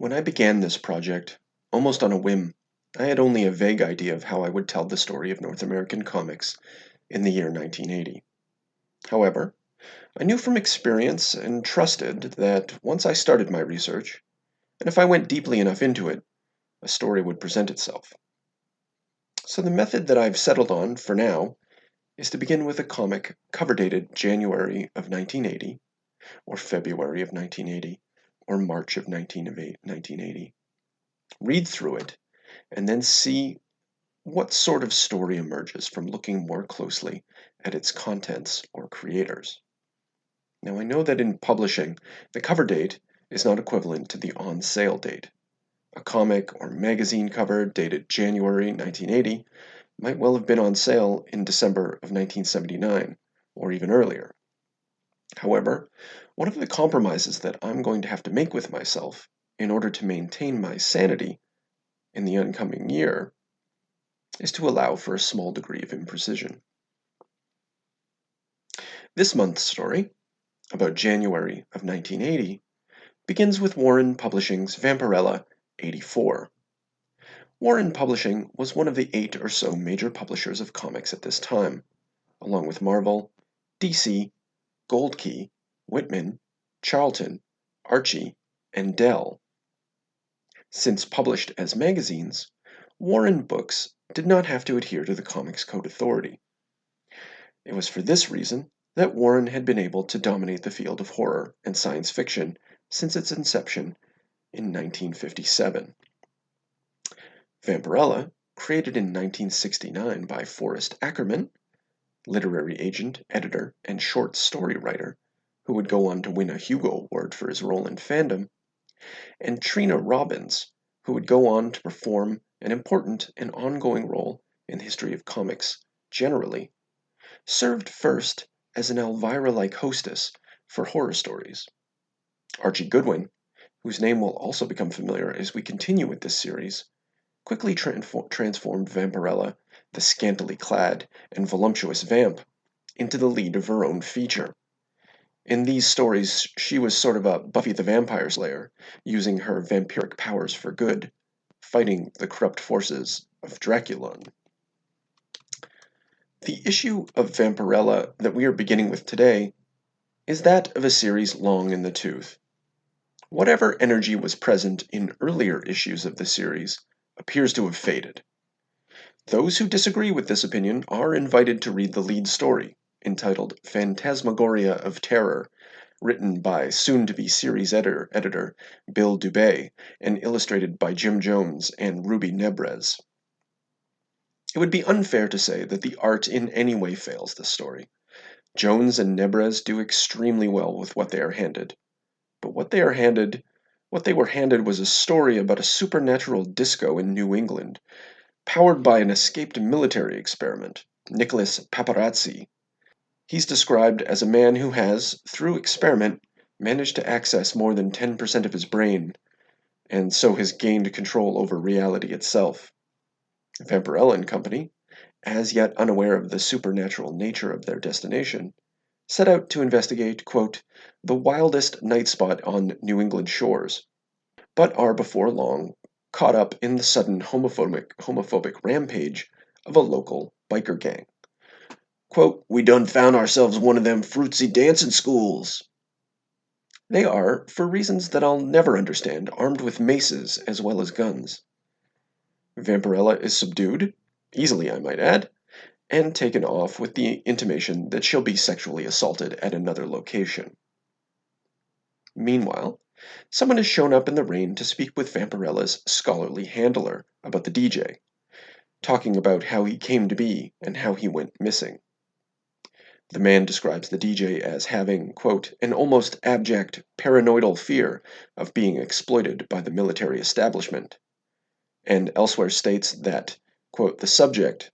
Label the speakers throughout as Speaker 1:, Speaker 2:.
Speaker 1: When I began this project, almost on a whim, I had only a vague idea of how I would tell the story of North American comics in the year 1980. However, I knew from experience and trusted that once I started my research, and if I went deeply enough into it, a story would present itself. So the method that I've settled on for now is to begin with a comic cover dated January of 1980, or February of 1980, or March of 1980. Read through it, and then see what sort of story emerges from looking more closely at its contents or creators. Now, I know that in publishing, the cover date is not equivalent to the on sale date. A comic or magazine cover dated January 1980 might well have been on sale in December of 1979, or even earlier. However, one of the compromises that I'm going to have to make with myself in order to maintain my sanity in the oncoming year is to allow for a small degree of imprecision. This month's story, about January of 1980, begins with Warren Publishing's Vampirella 84. Warren Publishing was one of the 8 or so major publishers of comics at this time, along with Marvel, DC, Gold Key, Whitman, Charlton, Archie, and Dell. Since published as magazines, Warren Books did not have to adhere to the Comics Code Authority. It was for this reason that Warren had been able to dominate the field of horror and science fiction since its inception in 1957. Vampirella, created in 1969 by Forrest Ackerman, literary agent, editor, and short story writer, who would go on to win a Hugo Award for his role in Fandom, and Trina Robbins, who would go on to perform an important and ongoing role in the history of comics generally, served first as an Elvira-like hostess for horror stories. Archie Goodwin, whose name will also become familiar as we continue with this series, quickly transformed Vampirella, the scantily clad and voluptuous vamp, into the lead of her own feature. In these stories, she was sort of a Buffy the Vampire Slayer, using her vampiric powers for good, fighting the corrupt forces of Draculon. The issue of Vampirella that we are beginning with today is that of a series long in the tooth. Whatever energy was present in earlier issues of the series appears to have faded. Those who disagree with this opinion are invited to read the lead story, entitled Phantasmagoria of Terror, written by soon-to-be series editor Bill Dubay and illustrated by Jim Jones and Ruby Nebrez. It would be unfair to say that the art in any way fails this story. Jones and Nebrez do extremely well with what they are handed. But what they were handed was a story about a supernatural disco in New England, powered by an escaped military experiment, Nicholas Paparazzi. He's described as a man who has, through experiment, managed to access more than 10% of his brain, and so has gained control over reality itself. Vampirella and Company, as yet unaware of the supernatural nature of their destination, set out to investigate, quote, the wildest night spot on New England shores, but are before long caught up in the sudden homophobic rampage of a local biker gang. Quote, we done found ourselves one of them fruitsy dancing schools. They are, for reasons that I'll never understand, armed with maces as well as guns. Vampirella is subdued, easily I might add, and taken off with the intimation that she'll be sexually assaulted at another location. Meanwhile, someone has shown up in the rain to speak with Vampirella's scholarly handler about the DJ, talking about how he came to be and how he went missing. The man describes the DJ as having, quote, an almost abject paranoidal fear of being exploited by the military establishment, and elsewhere states that, quote, the subject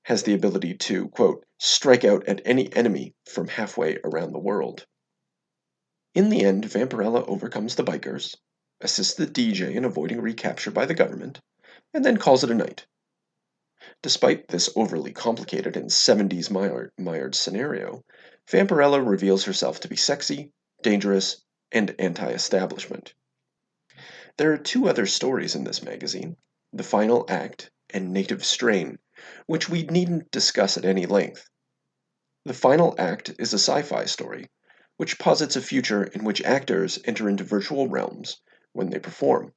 Speaker 1: has the ability to, quote, strike out at any enemy from halfway around the world. In the end, Vampirella overcomes the bikers, assists the DJ in avoiding recapture by the government, and then calls it a night. Despite this overly complicated and 70s mired scenario, Vampirella reveals herself to be sexy, dangerous, and anti-establishment. There are two other stories in this magazine, The Final Act and Native Strain, which we needn't discuss at any length. The Final Act is a sci-fi story, which posits a future in which actors enter into virtual realms when they perform,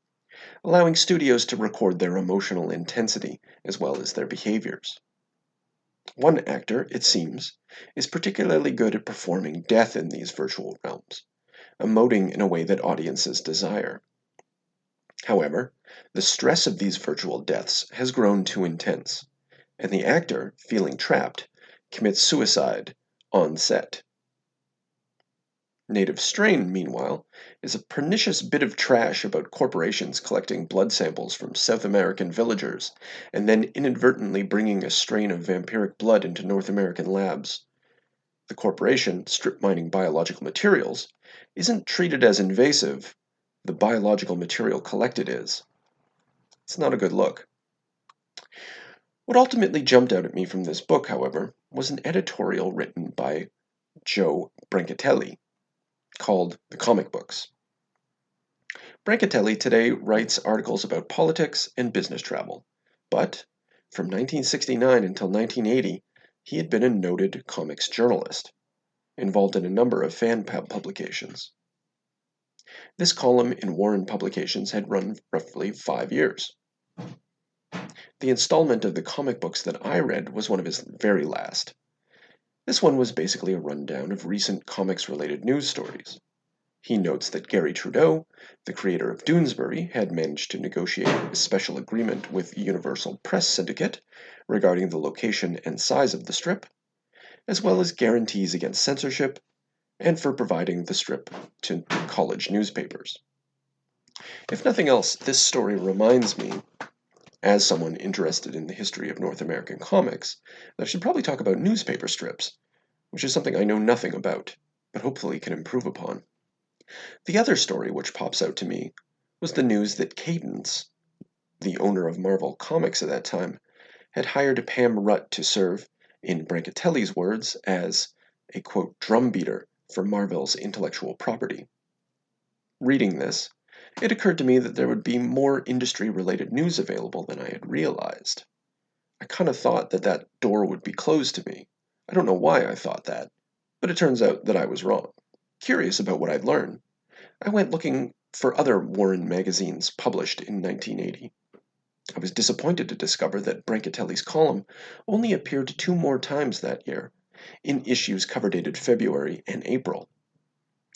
Speaker 1: allowing studios to record their emotional intensity as well as their behaviors. One actor, it seems, is particularly good at performing death in these virtual realms, emoting in a way that audiences desire. However, the stress of these virtual deaths has grown too intense, and the actor, feeling trapped, commits suicide on set. Native Strain, meanwhile, is a pernicious bit of trash about corporations collecting blood samples from South American villagers and then inadvertently bringing a strain of vampiric blood into North American labs. The corporation, strip mining biological materials, isn't treated as invasive. The biological material collected is. It's not a good look. What ultimately jumped out at me from this book, however, was an editorial written by Joe Brancatelli called The Comic Books. Brancatelli today writes articles about politics and business travel, but from 1969 until 1980, he had been a noted comics journalist, involved in a number of fan publications. This column in Warren Publications had run roughly 5 years. The installment of the comic books that I read was one of his very last. This one was basically a rundown of recent comics-related news stories. He notes that Gary Trudeau, the creator of Doonesbury, had managed to negotiate a special agreement with Universal Press Syndicate regarding the location and size of the strip, as well as guarantees against censorship and for providing the strip to college newspapers. If nothing else, this story reminds me, as someone interested in the history of North American comics, that I should probably talk about newspaper strips, which is something I know nothing about, but hopefully can improve upon. The other story which pops out to me was the news that Cadence, the owner of Marvel Comics at that time, had hired Pam Rutt to serve, in Brancatelli's words, as a quote, drumbeater for Marvel's intellectual property. Reading this, it occurred to me that there would be more industry-related news available than I had realized. I kind of thought that that door would be closed to me. I don't know why I thought that, but it turns out that I was wrong. Curious about what I'd learn, I went looking for other Warren magazines published in 1980. I was disappointed to discover that Brancatelli's column only appeared 2 more times that year, in issues cover dated February and April.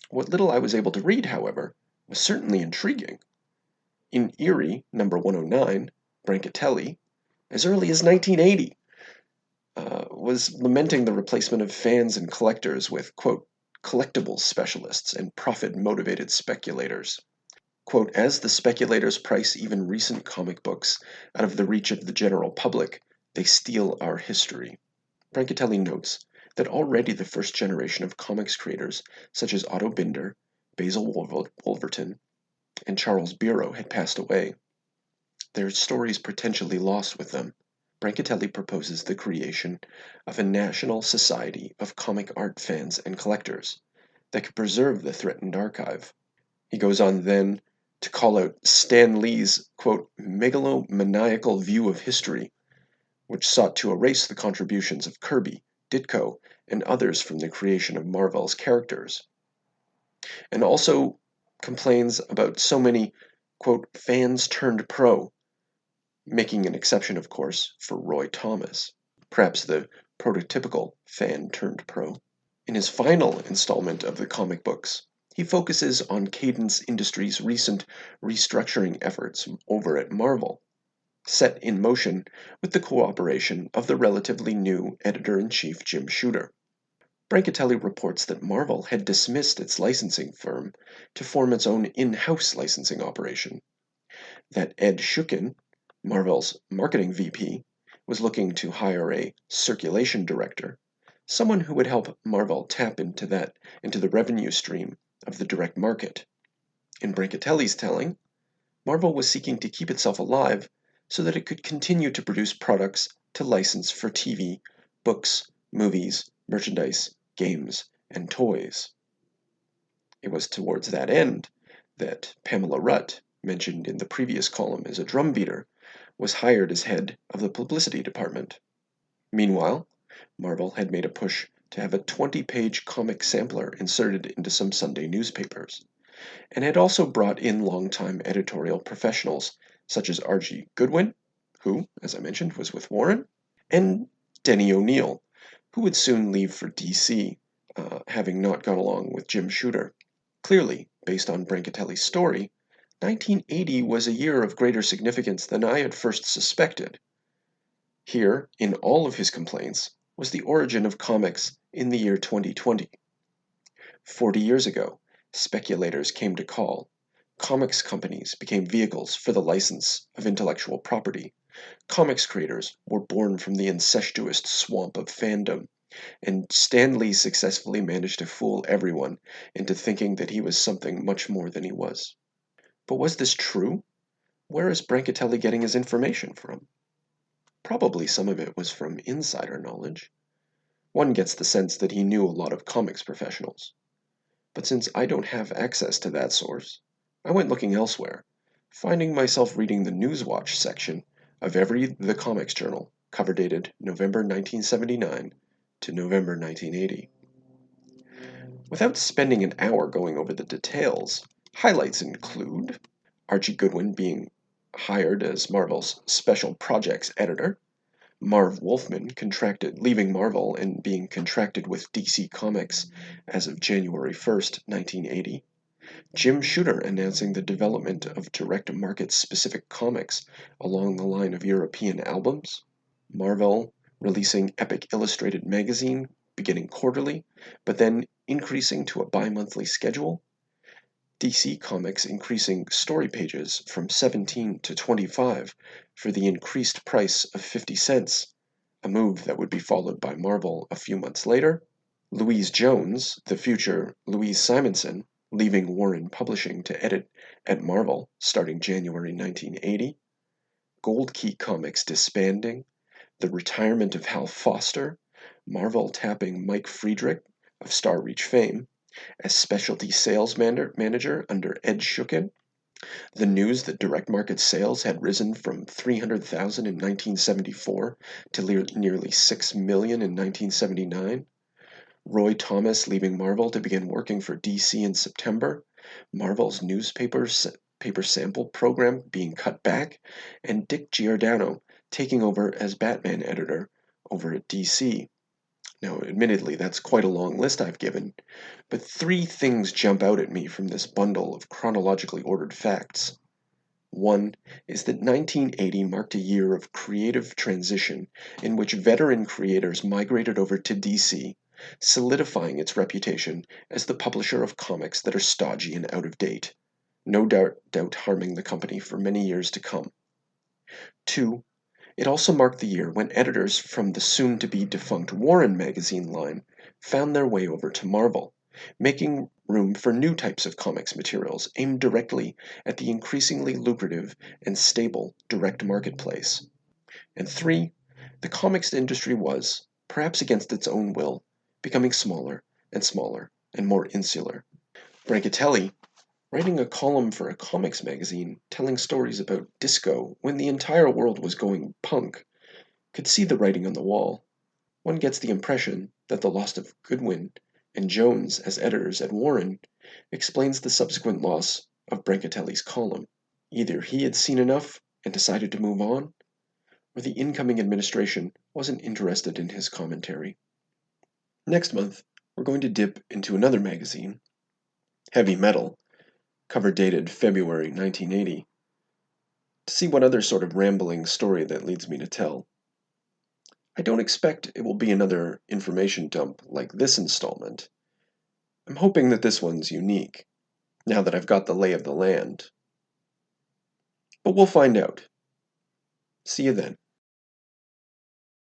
Speaker 1: What little I was able to read, however, was certainly intriguing. In Erie, number 109, Brancatelli, as early as 1980, was lamenting the replacement of fans and collectors with, quote, collectibles specialists and profit-motivated speculators. Quote, as the speculators price even recent comic books out of the reach of the general public, they steal our history. Brancatelli notes that already the first generation of comics creators, such as Otto Binder, Basil Wolverton, and Charles Biro had passed away. Their stories potentially lost with them. Brancatelli proposes the creation of a national society of comic art fans and collectors that could preserve the threatened archive. He goes on then to call out Stan Lee's, quote, megalomaniacal view of history, which sought to erase the contributions of Kirby, Ditko, and others from the creation of Marvel's characters, and also complains about so many, quote, fans turned pro, making an exception, of course, for Roy Thomas, perhaps the prototypical fan turned pro. In his final installment of the comic books, he focuses on Cadence Industries' recent restructuring efforts over at Marvel, set in motion with the cooperation of the relatively new editor-in-chief Jim Shooter. Brancatelli reports that Marvel had dismissed its licensing firm to form its own in-house licensing operation, that Ed Shukin, Marvel's marketing VP, was looking to hire a circulation director, someone who would help Marvel tap into the revenue stream of the direct market. In Brancatelli's telling, Marvel was seeking to keep itself alive so that it could continue to produce products to license for TV, books, movies, merchandise, games, and toys. It was towards that end that Pamela Rutt, mentioned in the previous column as a drumbeater, was hired as head of the publicity department. Meanwhile, Marvel had made a push to have a 20-page comic sampler inserted into some Sunday newspapers, and had also brought in longtime editorial professionals such as R.G. Goodwin, who, as I mentioned, was with Warren, and Denny O'Neil, who would soon leave for DC, having not got along with Jim Shooter. Clearly, based on Brancatelli's story, 1980 was a year of greater significance than I had first suspected. Here, in all of his complaints, was the origin of comics in the year 2020. 40 years ago, speculators came to call. Comics companies became vehicles for the license of intellectual property. Comics creators were born from the incestuous swamp of fandom, and Stan Lee successfully managed to fool everyone into thinking that he was something much more than he was. But was this true? Where is Brancatelli getting his information from? Probably some of it was from insider knowledge. One gets the sense that he knew a lot of comics professionals. But since I don't have access to that source, I went looking elsewhere, finding myself reading the Newswatch section of every The Comics Journal, cover dated November 1979 to November 1980. Without spending an hour going over the details, highlights include Archie Goodwin being hired as Marvel's special projects editor, Marv Wolfman leaving Marvel and being contracted with DC Comics as of January 1st, 1980, Jim Shooter announcing the development of direct market specific comics along the line of European albums, Marvel releasing Epic Illustrated magazine beginning quarterly, but then increasing to a bi-monthly schedule, DC Comics increasing story pages from 17 to 25 for the increased price of 50 cents, a move that would be followed by Marvel a few months later, Louise Jones, the future Louise Simonson, leaving Warren Publishing to edit at Marvel starting January 1980, Gold Key Comics disbanding, the retirement of Hal Foster, Marvel tapping Mike Friedrich of Star Reach fame as specialty sales manager under Ed Schuken, the news that direct market sales had risen from 300,000 in 1974 to nearly 6 million in 1979, Roy Thomas leaving Marvel to begin working for DC in September, Marvel's paper sample program being cut back, and Dick Giordano taking over as Batman editor over at DC. Now, admittedly, that's quite a long list I've given, but three things jump out at me from this bundle of chronologically ordered facts. One is that 1980 marked a year of creative transition in which veteran creators migrated over to DC, solidifying its reputation as the publisher of comics that are stodgy and out of date, no doubt harming the company for many years to come. Two, it also marked the year when editors from the soon-to-be defunct Warren magazine line found their way over to Marvel, making room for new types of comics materials aimed directly at the increasingly lucrative and stable direct marketplace. And three, the comics industry was, perhaps against its own will, becoming smaller and more insular. Brancatelli, writing a column for a comics magazine telling stories about disco when the entire world was going punk, could see the writing on the wall. One gets the impression that the loss of Goodwin and Jones as editors at Warren explains the subsequent loss of Brancatelli's column. Either he had seen enough and decided to move on, or the incoming administration wasn't interested in his commentary. Next month, we're going to dip into another magazine, Heavy Metal, cover dated February 1980, to see what other sort of rambling story that leads me to tell. I don't expect it will be another information dump like this installment. I'm hoping that this one's unique, now that I've got the lay of the land. But we'll find out. See you then.